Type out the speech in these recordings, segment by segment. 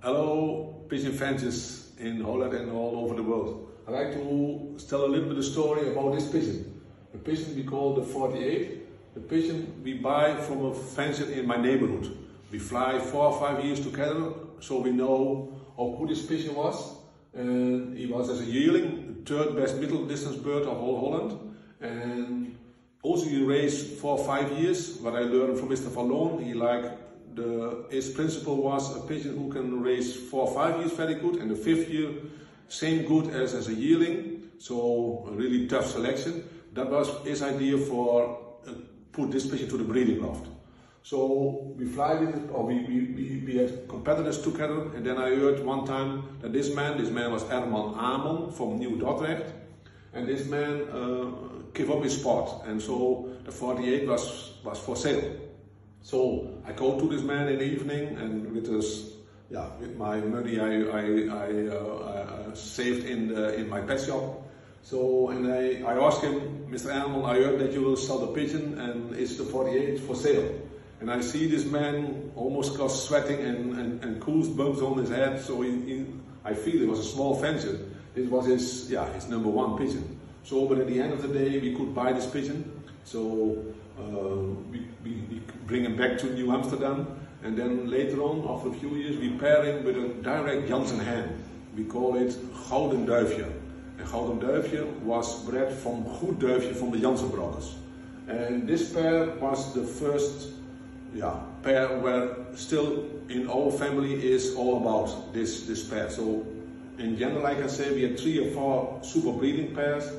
Hello, pigeon fanciers in Holland and all over the world. I'd like to tell a little bit of story about this pigeon. The pigeon we call the 48. The pigeon we buy from a fancier in my neighborhood. We fly 4 or 5 years together, so we know who this pigeon was. And he was as a yearling, the 3rd best middle distance bird of all Holland. And also he raised 4 or 5 years. What I learned from Mr. Van Loon, his principle was a pigeon who can raise 4 or 5 years very good, and the 5th year same good as a yearling. So a really tough selection. That was his idea for put this pigeon to the breeding loft. So we fly with it, or we had competitors together, and then I heard one time that this man was Herman Amon from New Dordrecht, and this man gave up his spot, and so the 48 was for sale. So I go to this man in the evening, and with my money I saved in my pet shop. So I asked him, Mr. Animal, I heard that you will sell the pigeon, and it's the 48 for sale. And I see this man almost got sweating and goosebumps on his head. So I feel it was a small fancier. This was his #1 pigeon. So, but at the end of the day, we could buy this pigeon. So we bring him back to New Amsterdam, and then later on, after a few years, we pair him with a direct Jansen hen. We call it Gouden Duifje. And Gouden Duifje was bred from Goed Duifje from the Jansen brothers. And this pair was the first pair where still in our family is all about this pair. So in general, like I say, we had 3 or 4 super breeding pairs.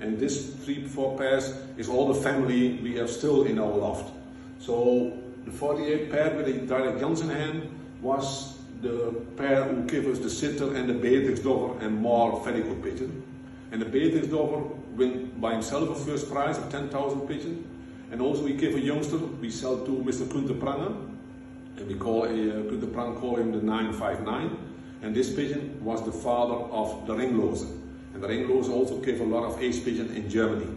And this 3 or 4 pairs is all the family we have still in our loft. So the 48 pair with the direct Jansen hen was the pair who gave us the Zitter and the Beatrixdoffer and more very good pigeon. And the Beatrixdoffer win by himself a first prize of 10,000 pigeon. And also we give a youngster, we sell to Mr. Kunter Prange. And we call Kunter Prange, call him the 959. And this pigeon was the father of the Ringlose. And the Ringlose also gave a lot of ace pigeon in Germany.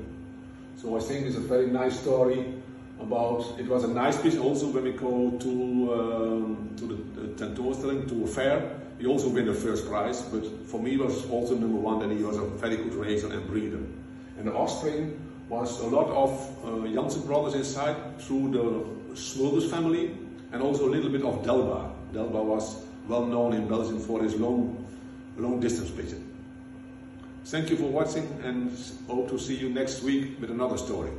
So I think it's a very nice story about, it was a nice pigeon also when we go to the tentoonstelling, to a fair. He also won the first prize, but for me was also #1 that he was a very good raiser and breeder. And the offspring was a lot of Jansen brothers inside through the Smulders family, and also a little bit of Delba. Delba was well known in Belgium for his long distance pigeon. Thank you for watching, and hope to see you next week with another story.